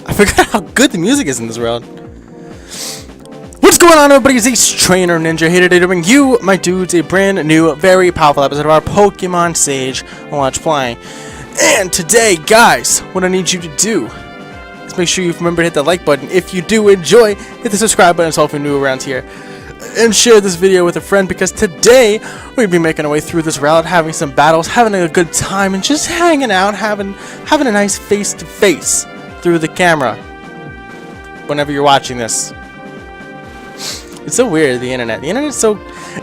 I forgot how good the music is in this world. What's going on, everybody? It's AceTrainerNinja here today to bring you, my dudes, a brand new, very powerful episode of our Pokemon Sage Let's Play. And today, guys, what I need you to do is make sure you remember to hit the like button. If you do enjoy, hit the subscribe button if you're new around here. And share this video with a friend, because today we'll be making our way through this route, having some battles, having a good time, and just hanging out, having a nice face-to-face through the camera whenever you're watching this. It's so weird, the internet. The internet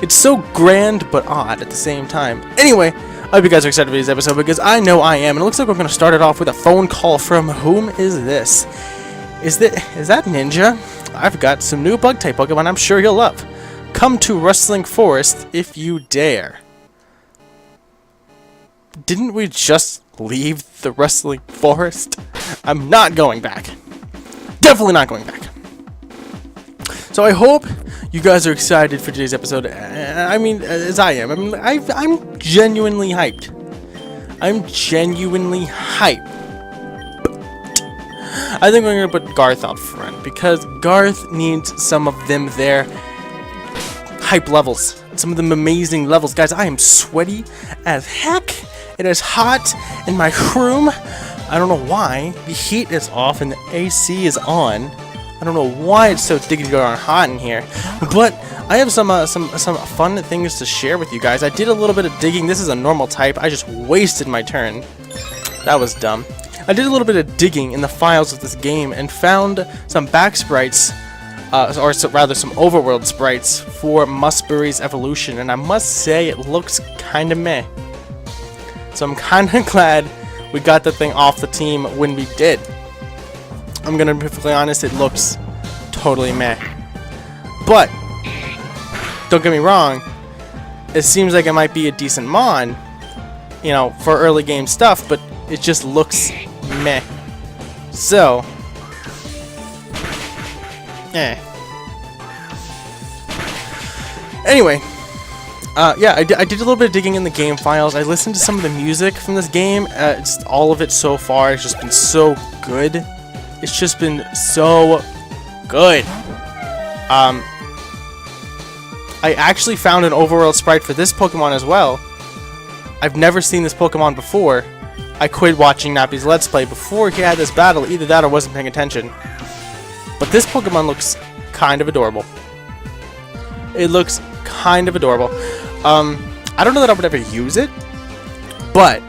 it's so grand but odd at the same time. Anyway, I hope you guys are excited for this episode, because I know I am. And it looks like we're going to start it off with a phone call from whom is this? Is that Ninja? I've got some new bug-type Pokemon I'm sure you'll love. Come to Rustling Forest if you dare. Didn't we just leave the Rustling Forest? I'm not going back. Definitely not going back. So I hope you guys are excited for today's episode. I mean, as I am. I'm genuinely hyped. I'm genuinely hyped. I think we're going to put Garth up front, because Garth needs some of them there hype levels. Some of them amazing levels. Guys, I am sweaty as heck. It is hot in my room. I don't know why. The heat is off and the AC is on. I don't know why it's so diggity darn hot in here. But I have some fun things to share with you guys. I did a little bit of digging. This is a normal type. I just wasted my turn. That was dumb. I did a little bit of digging in the files of this game and found some back sprites, or rather some overworld sprites for Musberry's evolution, and I must say it looks kind of meh. So I'm kind of glad we got the thing off the team when we did. I'm gonna be perfectly honest, it looks totally meh. But don't get me wrong, it seems like it might be a decent mon, you know, for early game stuff, but it just looks meh. So, anyway, yeah, I did a little bit of digging in the game files. I listened to some of the music from this game. It's all of it so far. It's just been so good. It's just been so good. I actually found an overworld sprite for this Pokemon as well. I've never seen this Pokemon before. I quit watching Nappy's Let's Play before he had this battle. Either that or wasn't paying attention. But this Pokemon looks kind of adorable. It looks kind of adorable. I don't know that I would ever use it, but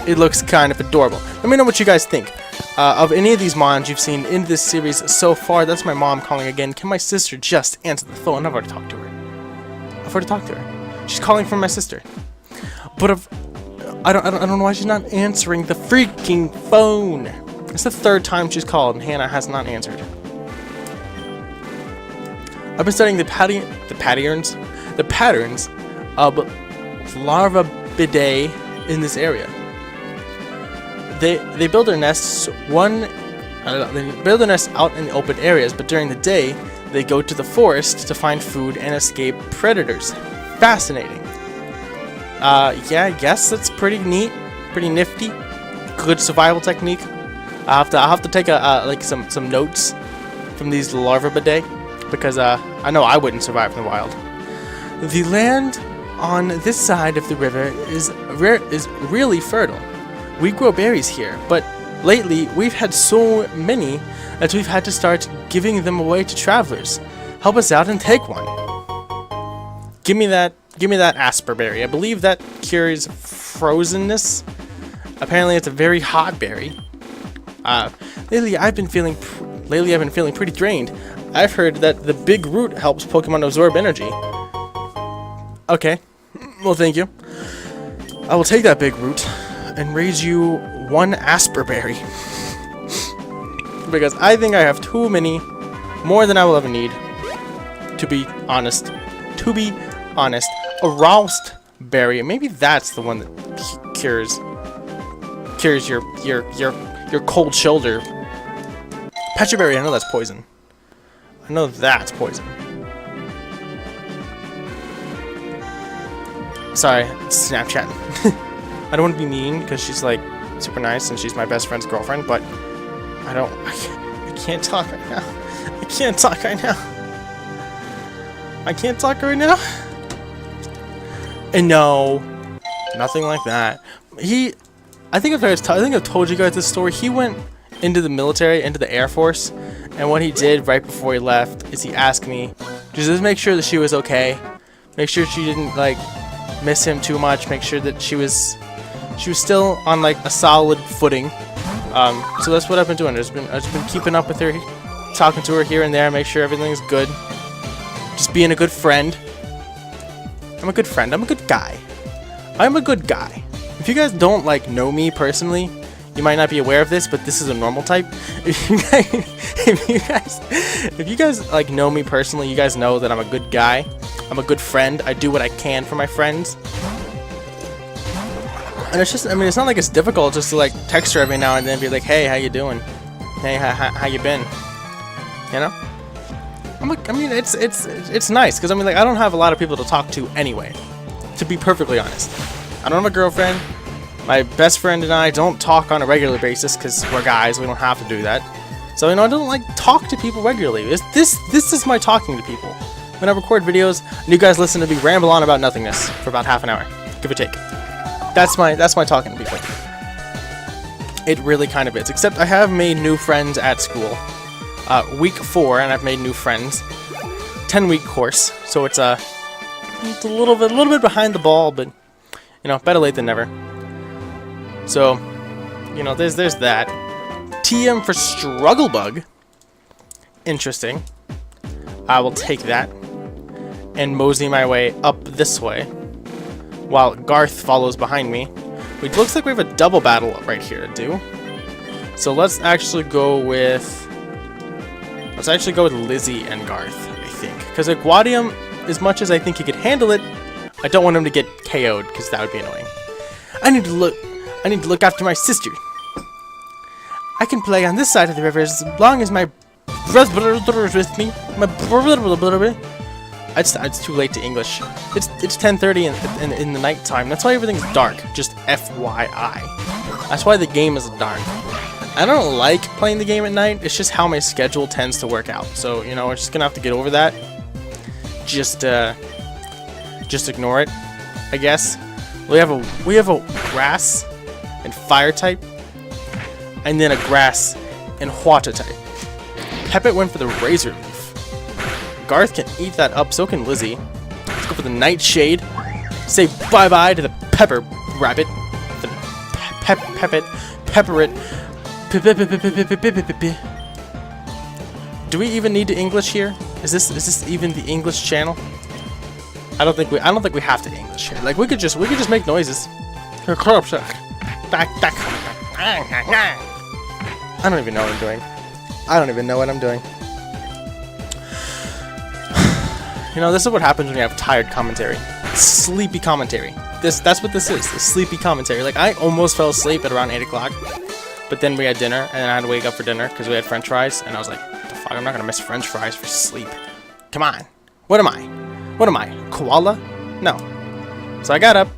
it looks kind of adorable. Let me know what you guys think of any of these mons you've seen in this series so far. That's my mom calling again. Can my sister just answer the phone? I've already talked to her. I've already talked to her. She's calling from my sister. But I don't know why she's not answering the freaking phone. It's the third time she's called and Hannah has not answered. I've been studying the patterns of larva bidet in this area. They build their nests they build their nests out in the open areas, but during the day they go to the forest to find food and escape predators. Fascinating. Yeah, I guess that's pretty neat, pretty nifty. Good survival technique. I'll have to take like some notes from these larva bidet, because I know I wouldn't survive in the wild. The land on this side of the river is really fertile. We grow berries here, but lately we've had so many that we've had to start giving them away to travelers. Help us out and take one. Give me that Asperberry. I believe that cures frozenness. Apparently, it's a very hot berry. Lately, I've been feeling pretty drained. I've heard that the big root helps Pokemon absorb energy. Okay, well, thank you. I will take that big root and raise you one Asperberry. Because I think I have too many, more than I will ever need. To be honest. A Roust berry. Maybe that's the one that cures your cold shoulder. Pecha berry, I know that's poison. I know that's poison. Sorry, Snapchat. I don't want to be mean because she's like super nice and she's my best friend's girlfriend, but I can't talk right now. I can't talk right now. I can't talk right now. And no, nothing like that. I think I've told you guys this story. He went into the military, into the Air Force, and what he did right before he left is he asked me, just make sure that she was okay, make sure she didn't like miss him too much, make sure that she was still on like a solid footing. So that's what I've been doing. I've just been keeping up with her, talking to her here and there, make sure everything's good. Just being a good friend. I'm a good friend. I'm a good guy. I'm a good guy. If you guys don't like know me personally, you might not be aware of this, but this is a normal type. If you guys like know me personally, you guys know that I'm a good guy. I'm a good friend. I do what I can for my friends. And it's just, I mean, it's not like it's difficult just to like text her every now and then and be like, hey, how you doing? Hey, how you been? You know? I mean, it's nice because I mean, like, I don't have a lot of people to talk to anyway. To be perfectly honest, I don't have a girlfriend. My best friend and I don't talk on a regular basis because we're guys. We don't have to do that. So you know, I don't like talk to people regularly. This is my talking to people. When I record videos, and you guys listen to me ramble on about nothingness for about half an hour, give or take. That's my talking to people. It really kind of is. Except I have made new friends at school. Week 4, and I've made new friends. 10-week course, so it's a little bit behind the ball, but you know, better late than never. So, you know, there's that. TM for Strugglebug. Interesting. I will take that and mosey my way up this way, while Garth follows behind me. It looks like we have a double battle right here to do. So let's actually go with Lizzie and Garth, I think. Because Guadium, as much as I think he could handle it, I don't want him to get KO'd, because that would be annoying. I need to look after my sister. I can play on this side of the river as long as my brother is with me. My brother. It's too late to English. It's 10:30 in the night time. That's why everything's dark. Just FYI. That's why the game is dark. I don't like playing the game at night. It's just how my schedule tends to work out. So you know, we're just gonna have to get over that. Just ignore it, I guess. We have a grass and fire type, and then a grass and water type. Pepet went for the razor leaf. Garth can eat that up, so can Lizzie. Let's go for the nightshade. Say bye-bye to the pepper rabbit. The pepperit. Do we even need to English here? Is this even the English channel? I don't think we have to English here. Like we could just make noises. I don't even know what I'm doing. I don't even know what I'm doing. You know, this is what happens when you have tired commentary. Sleepy commentary. That's what this is. The sleepy commentary. Like I almost fell asleep at around 8 o'clock. But then we had dinner, and then I had to wake up for dinner because we had French fries, and I was like, what the fuck, I'm not gonna miss French fries for sleep. Come on. What am I? Koala? No. So I got up,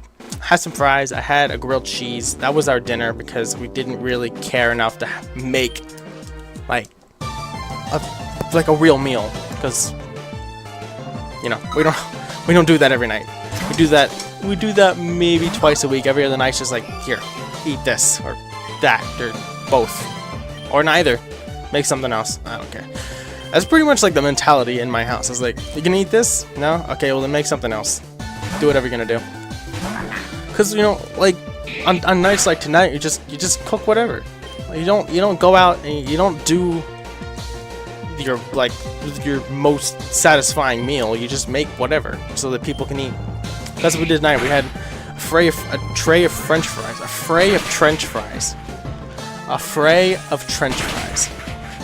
had some fries, I had a grilled cheese. That was our dinner because we didn't really care enough to make like a real meal, because you know, we don't do that every night. We do that maybe twice a week. Every other night's just like, here, eat this or that, or both, or neither. Make something else. I don't care. That's pretty much like the mentality in my house. It's like, you gonna eat this? No? Okay, well then make something else. Do whatever you're gonna do. Cause you know, like on nights like tonight, you just cook whatever. Like, you don't go out and you don't do your most satisfying meal. You just make whatever so that people can eat. That's what we did tonight. We had a tray of French fries. A fray of trench fries. A fray of trench fries.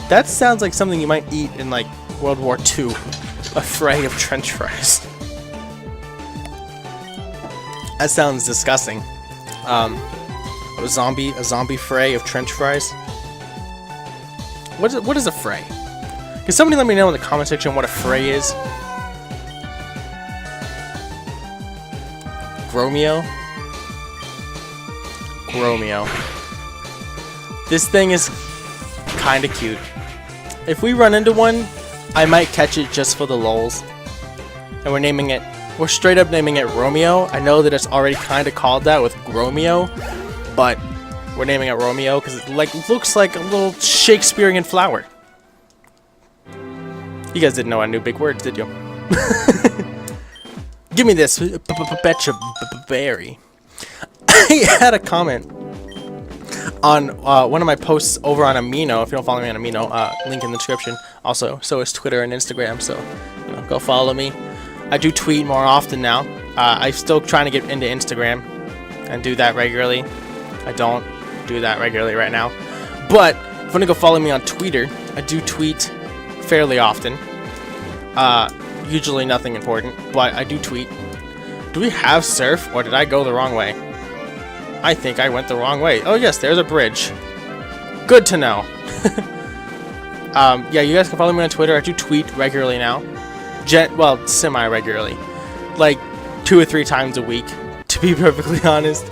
That sounds like something you might eat in like World War II. A fray of trench fries. That sounds disgusting. A zombie fray of trench fries. What is a fray? Can somebody let me know in the comment section what a fray is? Gromeo. This thing is kind of cute. If we run into one, I might catch it just for the lulz. And we're straight up naming it Romeo. I know that it's already kind of called that with Gromeo, but we're naming it Romeo because it looks like a little Shakespearean flower. You guys didn't know I knew big words, did you? Give me this betcha berry. I had a comment on one of my posts over on Amino. If you don't follow me on Amino, link in the description. Also, so is Twitter and Instagram, so go follow me. I do tweet more often now. I'm still trying to get into Instagram and do that regularly. I don't do that regularly right now. But if you want to go follow me on Twitter, I do tweet fairly often. Usually nothing important, but I do tweet. Do we have surf, or did I go the wrong way? I think I went the wrong way. Oh yes, there's a bridge. Good to know. Yeah, you guys can follow me on Twitter. I do tweet regularly now. Well, semi-regularly. Like 2 or 3 times a week, to be perfectly honest.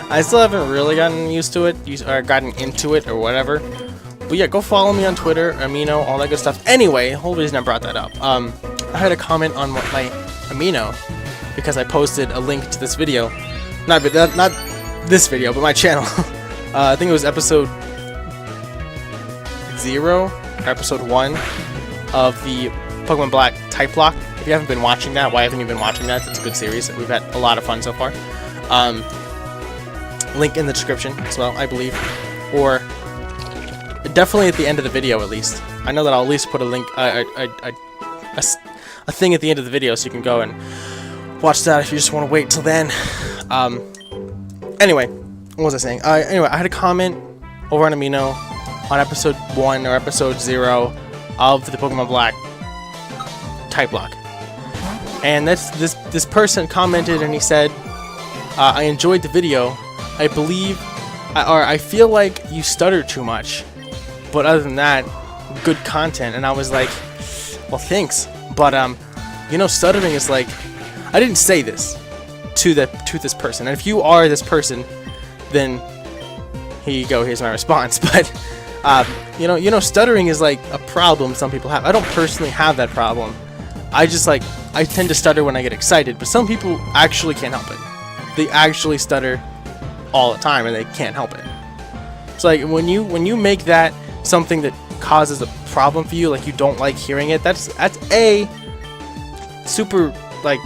I still haven't really gotten used to it, or gotten into it, or whatever. But yeah, go follow me on Twitter, Amino, all that good stuff. Anyway, the whole reason I brought that up. I had a comment on my Amino because I posted a link to this video. Not this video, but my channel. I think it was episode 0 or episode 1 of the Pokemon Black Type Lock. If you haven't been watching that, why haven't you been watching that? It's a good series. We've had a lot of fun so far. Link in the description as well, I believe. Or definitely at the end of the video, at least. I know that I'll at least put a link, a thing at the end of the video, so you can go and watch that if you just want to wait till then. Anyway, what was I saying? Anyway, I had a comment over on Amino on episode 1 or episode 0 of the Pokemon Black Type Lock, and this person commented and he said, I enjoyed the video. I believe, or I feel like you stutter too much, but other than that, good content. And I was like, well, thanks, but stuttering is like, I didn't say this to this person, and if you are this person, then here you go, here's my response. But stuttering is like a problem some people have. I don't personally have that problem. I tend to stutter when I get excited, but some people actually can't help it. They actually stutter all the time and they can't help it. It's like when you make that something that causes a problem for you, like you don't like hearing it, that's a super, like,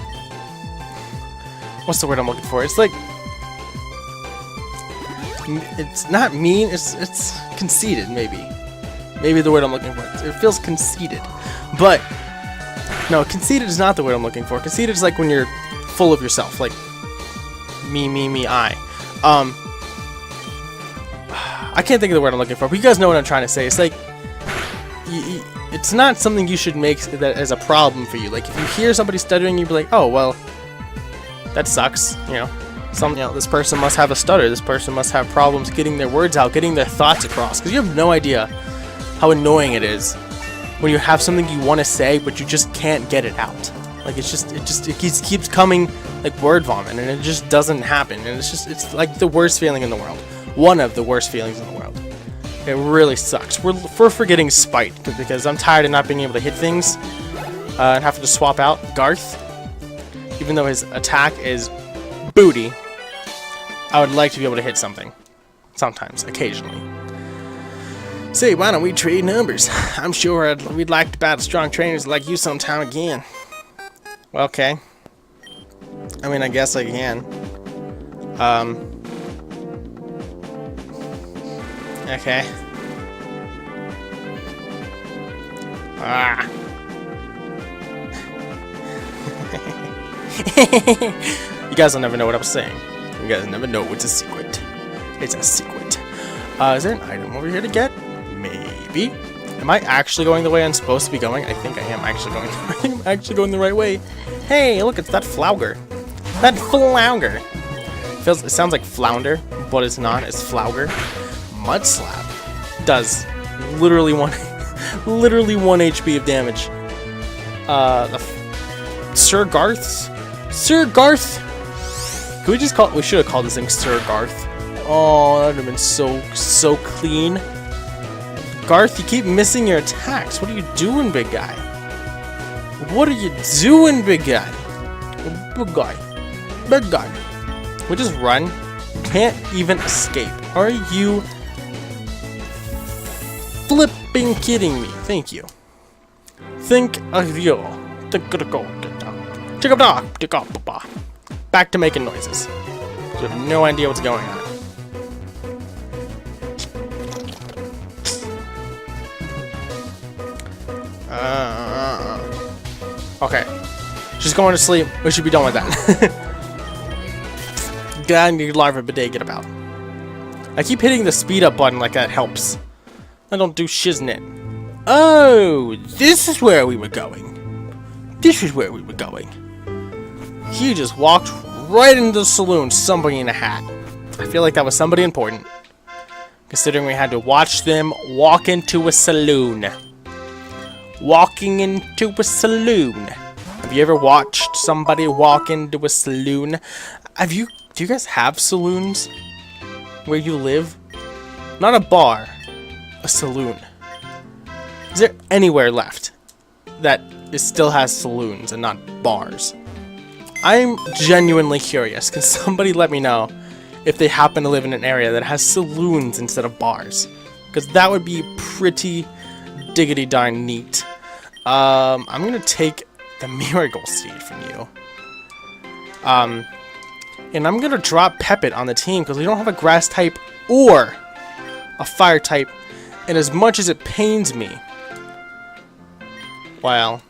what's the word I'm looking for? It's like, it's not mean, it's conceited, maybe the word I'm looking for. It feels conceited, but no, conceited is not the word I'm looking for. Conceited is like when you're full of yourself, like me, I. I can't think of the word I'm looking for, but you guys know what I'm trying to say. It's like, it's not something you should make that as a problem for you. Like, if you hear somebody stuttering, you'd be like, oh, well, that sucks, this person must have a stutter. This person must have problems getting their words out, getting their thoughts across, because you have no idea how annoying it is when you have something you want to say, but you just can't get it out. Like, it keeps coming like word vomit, and it just doesn't happen. And it's like the worst feeling in the world. One of the worst feelings in the world. It really sucks. We're forgetting Spite, because I'm tired of not being able to hit things and having to swap out Garth. Even though his attack is booty, I would like to be able to hit something. Sometimes, occasionally. Say, why don't we trade numbers? I'm sure we'd like to battle strong trainers like you sometime again. Well, okay. I mean, I guess I can. Okay. You guys will never know what I was saying. You guys never know. It's a secret. It's a secret. Is there an item over here to get? Maybe. Am I actually going the way I'm supposed to be going? I think I am actually going. I think I'm actually going the right way. Hey, look, it's that Flounder. That Flounder. It sounds like flounder, but it's not. It's Flounder. Mud Slap does literally one HP of damage. Sir Garth's. Sir Garth. Could we just we should have called this thing Sir Garth. Oh, that would have been so clean. Garth, you keep missing your attacks. What are you doing, big guy? What are you doing, big guy? Big guy. Big guy. We just run. Can't even escape. Are you flipping kidding me? Thank you. Think of you. Back to making noises. You have no idea what's going on. Okay. She's going to sleep. We should be done with that. Get out and your larva bidet, get about. I keep hitting the speed up button like that helps. I don't do shiznit. Oh, this is where we were going. This is where we were going. He just walked right into the saloon, somebody in a hat. I feel like that was somebody important, considering we had to watch them walk into a saloon. Walking into a saloon. Have you ever watched somebody walk into a saloon? Do you guys have saloons where you live? Not a bar, a saloon. Is there anywhere left that still has saloons and not bars? I'm genuinely curious. Can somebody let me know if they happen to live in an area that has saloons instead of bars? Because that would be pretty diggity darn neat. I'm gonna take the miracle seed from you. And I'm gonna drop Pepit on the team because we don't have a grass type or a fire type. And as much as it pains me, well,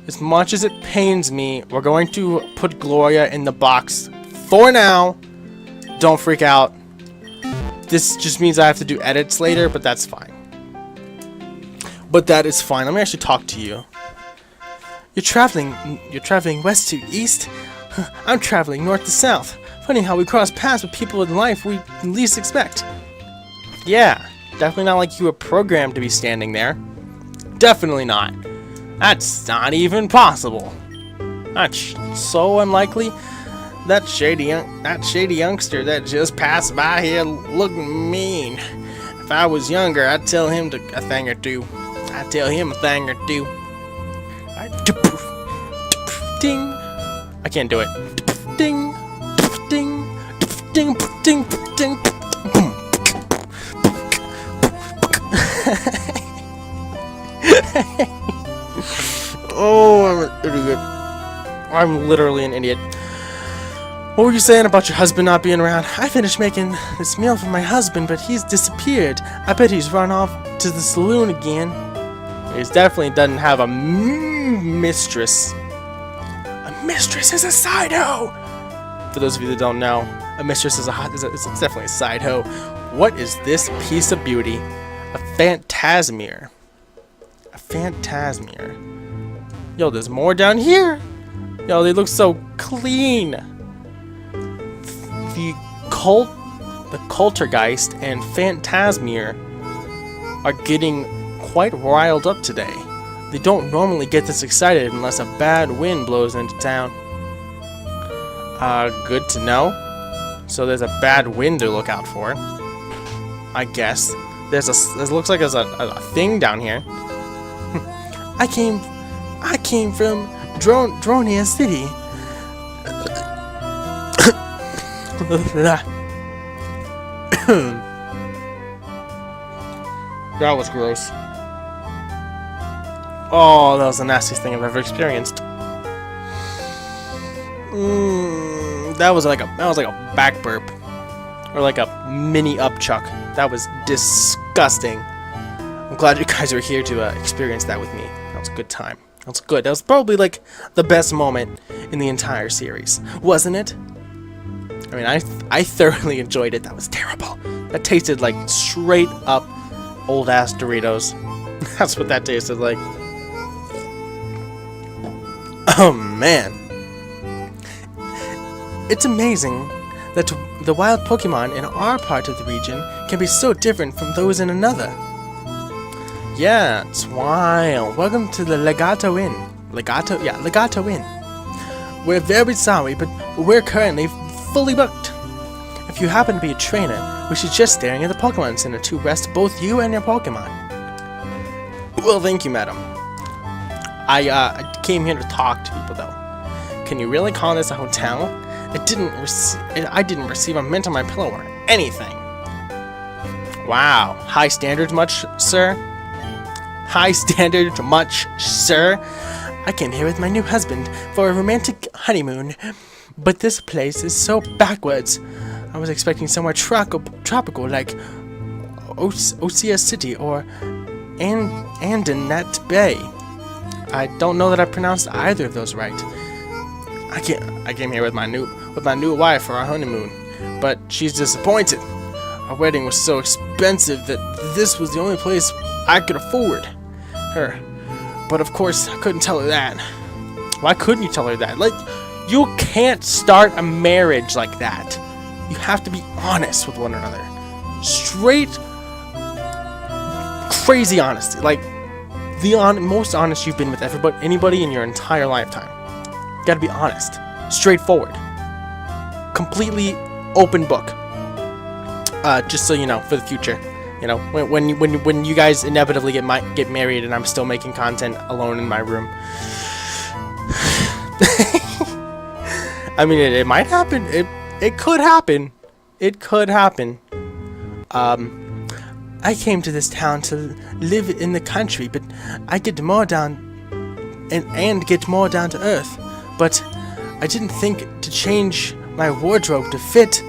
as much as it pains me, we're going to put Gloria in the box for now. Don't freak out. This just means I have to do edits later, but that's fine. But that is fine. Let me actually talk to you. You're traveling west to east? I'm traveling north to south. Funny how we cross paths with people in life we least expect. Yeah, definitely not like you were programmed to be standing there. Definitely not. That's not even possible. That's so unlikely. That shady youngster that just passed by here looking mean. If I was younger, I'd tell him a thing or two. Ding. I can't do it. Ding. Ding. Ding. Ding. Ding. Boom. Oh, I'm an idiot. I'm literally an idiot. What were you saying about your husband not being around? I finished making this meal for my husband, but he's disappeared. I bet he's run off to the saloon again. He definitely doesn't have a mistress. A mistress is a side hoe. For those of you that don't know, a mistress is it's definitely a side hoe. What is this piece of beauty? A phantasmere. A phantasmere. Yo, there's more down here. Yo, they look so clean. The Culturgeist and Phantasmere are getting quite riled up today. They don't normally get this excited unless a bad wind blows into town. Good to know. So there's a bad wind to look out for. I guess. There looks like there's a thing down here. I came from Dronia City. That was gross. Oh, that was the nastiest thing I've ever experienced. That was like a back burp, or like a mini upchuck. That was disgusting. I'm glad you guys are here to experience that with me. That was a good time. That was good. That was probably like the best moment in the entire series, wasn't it? I mean, I thoroughly enjoyed it. That was terrible. That tasted like straight up old ass Doritos. That's what that tasted like. Oh man. It's amazing that the wild Pokemon in our part of the region can be so different from those in another. Yeah, it's wild. Welcome to the Legato Inn. Legato Inn. We're very sorry, but we're currently fully booked. If you happen to be a trainer, we suggest staring at the Pokemon Center to rest both you and your Pokemon. Well, thank you, madam. I came here to talk to people, though. Can you really call this a hotel? I didn't receive a mint on my pillow or anything. Wow. High standards much, sir? High standards much, sir? I came here with my new husband for a romantic honeymoon, but this place is so backwards. I was expecting somewhere tropical like Osea City or Andanet Bay. I don't know that I pronounced either of those right. I came here with my new wife for our honeymoon, but she's disappointed. Our wedding was so expensive that this was the only place I could afford her. But of course, I couldn't tell her that. Why couldn't you tell her that? Like, you can't start a marriage like that. You have to be honest with one another. Straight, crazy honesty. Like, the most honest you've been with anybody in your entire lifetime. You gotta be honest. Straightforward. Completely open book. Just so you know, for the future. You know, when you guys inevitably get married and I'm still making content alone in my room. I mean, it might happen. It could happen. It could happen. I came to this town to live in the country, but I get more down and get more down to earth. But I didn't think to change my wardrobe to fit.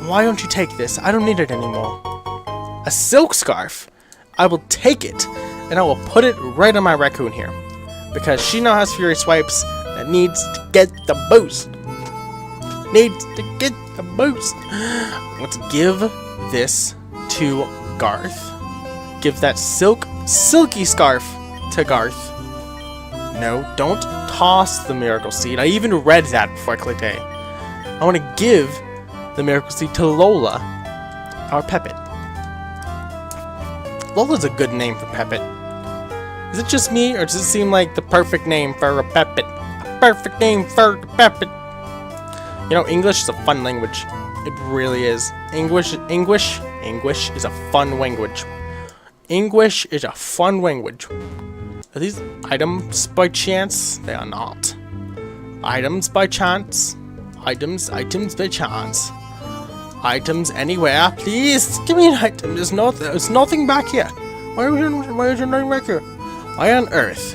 Why don't you take this? I don't need it anymore. A silk scarf? I will take it, and I will put it right on my raccoon here. Because she now has Fury Swipes that needs to get the boost. Needs to get the boost. Let's give this to Garth. Give that silky scarf to Garth. No, don't toss the Miracle Seed. I even read that before I clicked A. I want to give the Miracle Seed to Lola, our Peppet. Lola's a good name for Peppet. Is it just me, or does it seem like the perfect name for a Peppet? A perfect name for a Peppet. You know, English is a fun language. It really is. English is a fun language. English is a fun language. Are these items by chance? They are not. Items by chance. Items by chance. Items anywhere, please. Give me an item. There's nothing back here. Why is there nothing back here? Why on earth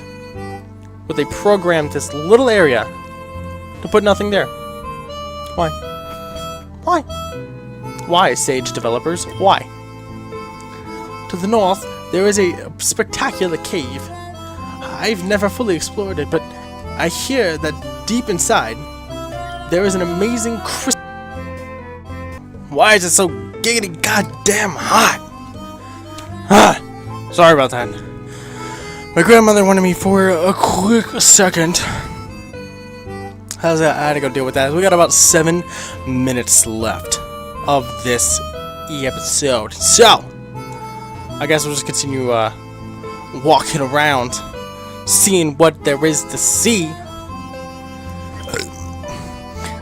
would they program this little area to put nothing there? Why? Why? Why, Sage developers? Why? To the north, there is a spectacular cave. I've never fully explored it, but I hear that deep inside, there is an amazing crystal. Why is it so giggity goddamn hot? Sorry about that. My grandmother wanted me for a quick second. How's that? I had to go deal with that. We got about 7 minutes left of this episode. So, I guess we'll just continue walking around, seeing what there is to see.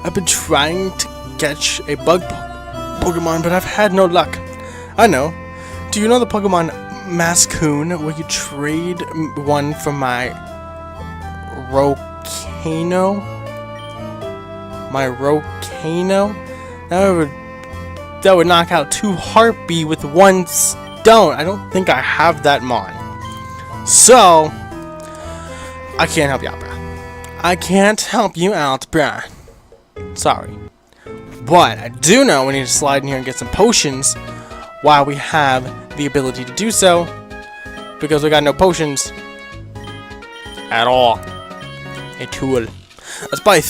I've been trying to catch a bug Pokemon, but I've had no luck. I know. Do you know the Pokemon Mascoon, where you trade one for my Rokano? My Rokano? That would knock out 2 Heartbeat with 1 stone. I don't think I have that mon. So, I can't help you out, bruh. I can't help you out, bruh. Sorry. But I do know we need to slide in here and get some potions while we have the ability to do so, because we got no potions at all. A tool. Let's buy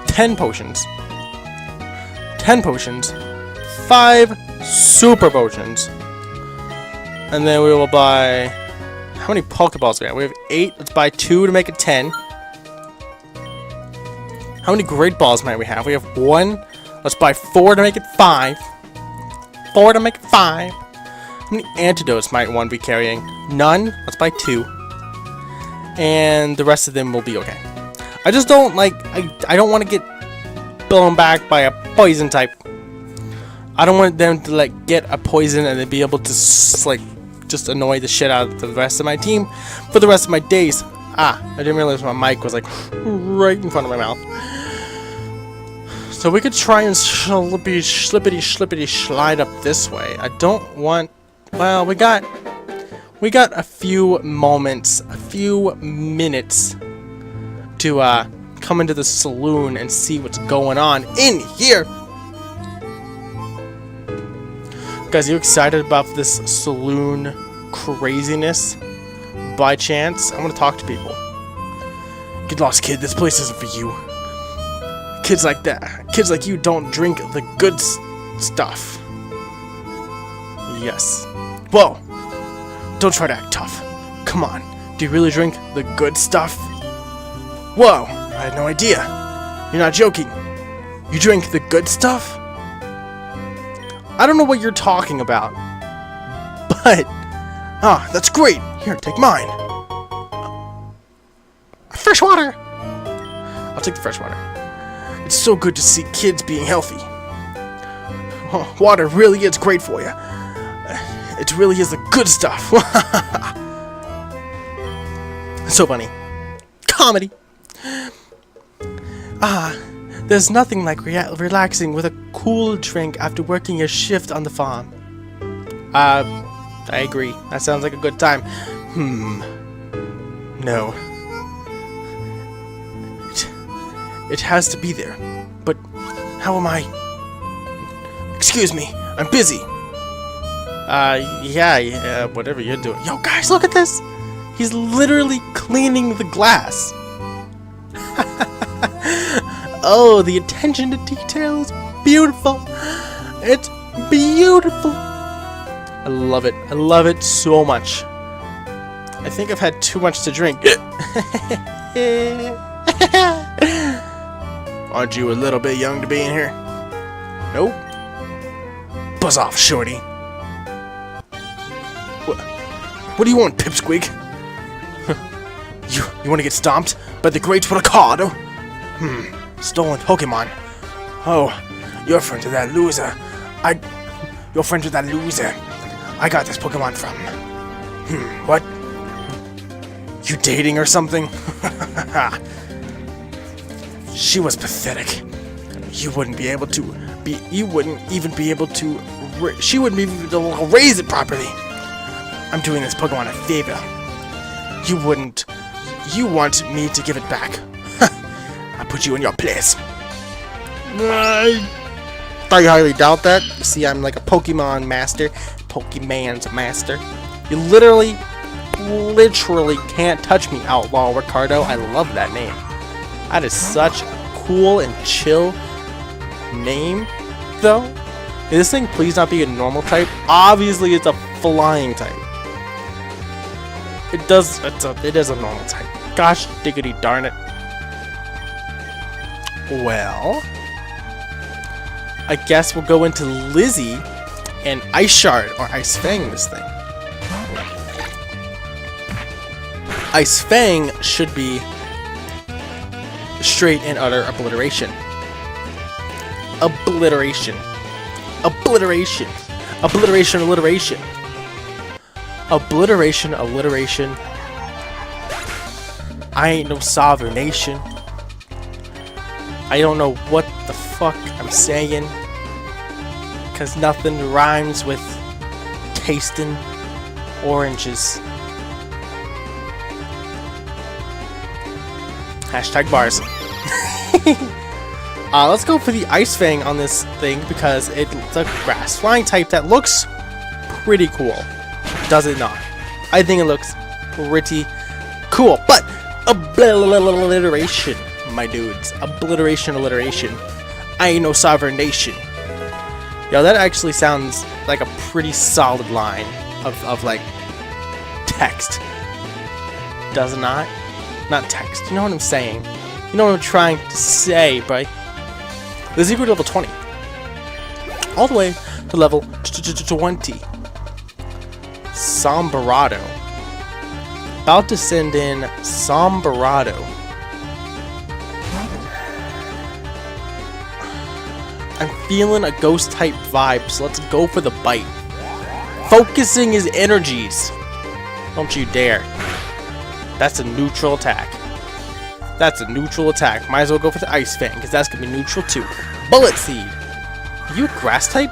10 potions. 10 potions. 5 super potions. And then we will buy... How many Pokeballs do we have? We have 8. Let's buy 2 to make it 10. How many Great Balls might we have? We have 1. Let's buy 4 to make it 5. 4 to make it 5. How many antidotes might one be carrying? None. Let's buy 2. And the rest of them will be okay. I just don't like... I don't want to get blown back by a Poison type. I don't want them to like get a poison and then be able to like just annoy the shit out of the rest of my team for the rest of my days. Ah, I didn't realize my mic was like right in front of my mouth. So we could try and slippity slide up this way. I don't want. Well, we got a few moments, a few minutes to come into the saloon and see what's going on in here. Guys, you excited about this saloon craziness? By chance, I want to talk to people. Get lost, kid. This place isn't for you. Kids like that, kids like you don't drink the good stuff. Yes. Whoa. Don't try to act tough. Come on. Do you really drink the good stuff? Whoa. I had no idea. You're not joking. You drink the good stuff? I don't know what you're talking about. But... ah, that's great. Here, take mine. Fresh water. I'll take the fresh water. It's so good to see kids being healthy. Oh, water really is great for you. It really is the good stuff. So funny. Comedy. Ah, there's nothing like relaxing with a cool drink after working a shift on the farm. I agree. That sounds like a good time. No. It has to be there. But how am I? Excuse me. I'm busy. Yeah, whatever you're doing. Yo, guys, look at this. He's literally cleaning the glass. Oh, the attention to detail is beautiful. It's beautiful. I love it. I love it so much. I think I've had too much to drink. Aren't you a little bit young to be in here? Nope. Buzz off, shorty. What do you want, pipsqueak? You want to get stomped by the great Ricardo? Stolen Pokemon. Oh, you're friends with that loser. You're friends with that loser. I got this Pokemon from. What? You dating or something? She was pathetic. You wouldn't be able to you wouldn't even be able to she wouldn't be able to raise it properly. I'm doing this Pokemon a favor. You want me to give it back. I put you in your place. I highly doubt that. You see, I'm like a Pokemon master. Pokemon's master. You literally can't touch me, Outlaw Ricardo. I love that name. That is such a cool and chill name, though. Is this thing please not be a normal type? Obviously, it's a flying type. It is a normal type. Gosh diggity darn it. Well, I guess we'll go into Lizzie and Ice Shard or Ice Fang this thing. Ice Fang should be straight and utter obliteration. Obliteration. Obliteration. Obliteration. Alliteration. Obliteration. Alliteration. I ain't no sovereign nation. I don't know what the fuck I'm saying. Cause nothing rhymes with tasting oranges. Hashtag bars. Let's go for the Ice Fang on this thing because it's a grass flying type that looks pretty cool. Does it not? I think it looks pretty cool. But obliteration, my dudes. Obliteration, alliteration. I ain't no sovereign nation. Yo, that actually sounds like a pretty solid line of like text. Does it not? Not text. You know what I'm saying? You know what I'm trying to say, right? This is equal to level 20. All the way to level 20. Sombrado. About to send in Sombrado. I'm feeling a ghost type vibe, so let's go for the bite. Focusing his energies. Don't you dare. That's a neutral attack. That's a neutral attack. Might as well go for the Ice Fang, because that's going to be neutral too. Bullet Seed. Are you a grass type?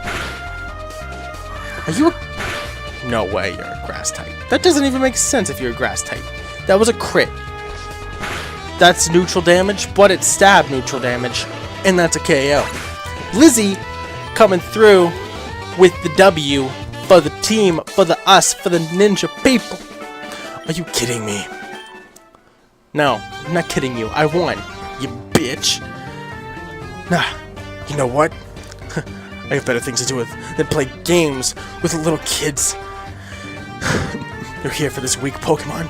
Are you a... No way you're a grass type. That doesn't even make sense if you're a grass type. That was a crit. That's neutral damage, but it's stab neutral damage. And that's a KO. Lizzie coming through with the W for the team, for the us, for the ninja people. Are you kidding me? No, I'm not kidding you. I won, you bitch. Nah, you know what? I have better things to do than play games with little kids. You're here for this weak Pokemon.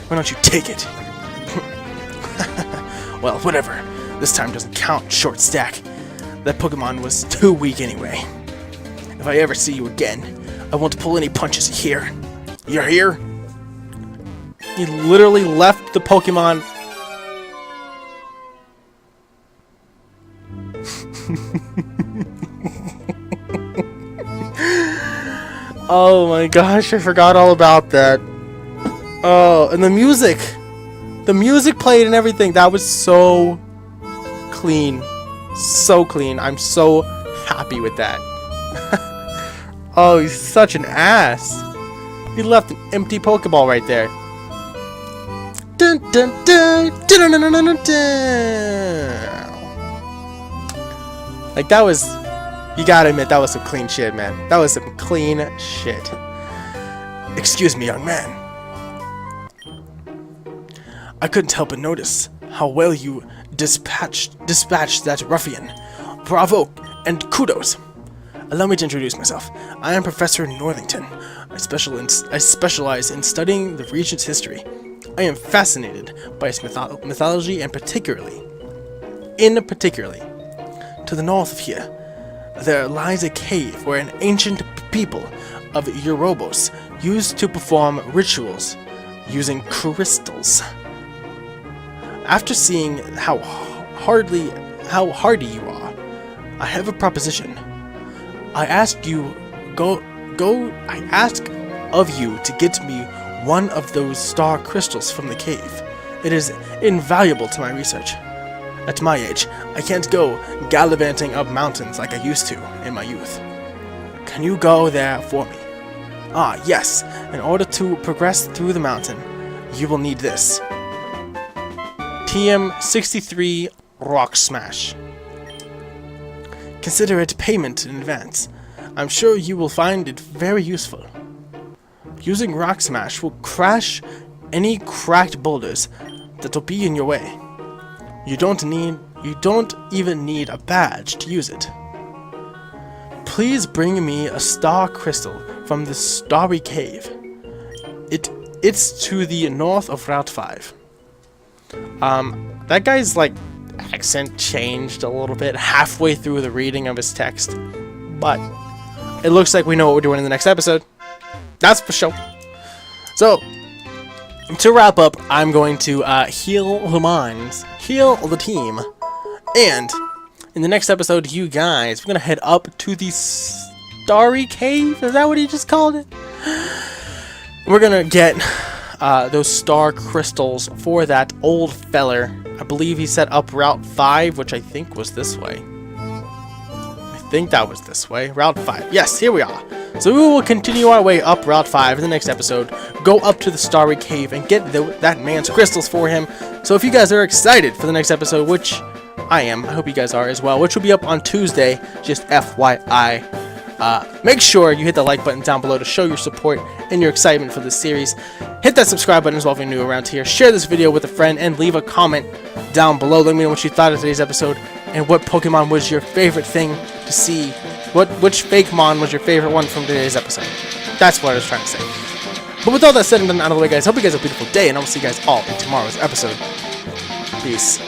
Why don't you take it? Well, whatever. This time doesn't count, short stack. That Pokemon was too weak anyway. If I ever see you again, I won't pull any punches here. You're here? He literally left the Pokemon. Oh my gosh, I forgot all about that. Oh, and the music. The music played and everything. That was so clean. So clean. I'm so happy with that. Oh, he's such an ass. He left an empty Pokeball right there. Dun, dun, dun, dun, dun, dun, dun, dun, dun. Like, that was... You gotta admit, that was some clean shit, man. That was some clean shit. Excuse me, young man. I couldn't help but notice how well you dispatched that ruffian. Bravo and kudos. Allow me to introduce myself. I am Professor Northington. I specialize in studying the region's history. I am fascinated by its mythology and particularly, to the north of here, there lies a cave where an ancient people of Eurobos used to perform rituals using crystals. After seeing how hardy you are, I have a proposition. I ask of you to get me one of those star crystals from the cave. It is invaluable to my research. At my age, I can't go gallivanting up mountains like I used to in my youth. Can you go there for me? Ah, yes. In order to progress through the mountain, you will need this. TM63 Rock Smash. Consider it payment in advance. I'm sure you will find it very useful. Using Rock Smash will crash any cracked boulders that will be in your way. You don't even need a badge to use it. Please bring me a star crystal from the Starry Cave. It's to the north of Route 5. That guy's like accent changed a little bit halfway through the reading of his text, but it looks like we know what we're doing in the next episode. That's for sure. So, to wrap up, I'm going to heal the minds, heal the team, and in the next episode, you guys, we're gonna head up to the Starry Cave. Is that what he just called it? We're gonna get those star crystals for that old feller. I believe he set up Route 5, which I think was this way. I think that was this way. Route 5. Yes, here we are. So we will continue our way up Route 5 in the next episode, go up to the Starry Cave, and get that man's crystals for him. So if you guys are excited for the next episode, which I am, I hope you guys are as well, which will be up on Tuesday, just FYI. Make sure you hit the like button down below to show your support and your excitement for this series. Hit that subscribe button as well if you're new around here. Share this video with a friend and leave a comment down below. Let me know what you thought of today's episode and what Pokemon was your favorite thing to see. Which fake mon was your favorite one from today's episode? That's what I was trying to say. But with all that said and done out of the way, guys, hope you guys have a beautiful day, and I will see you guys all in tomorrow's episode. Peace.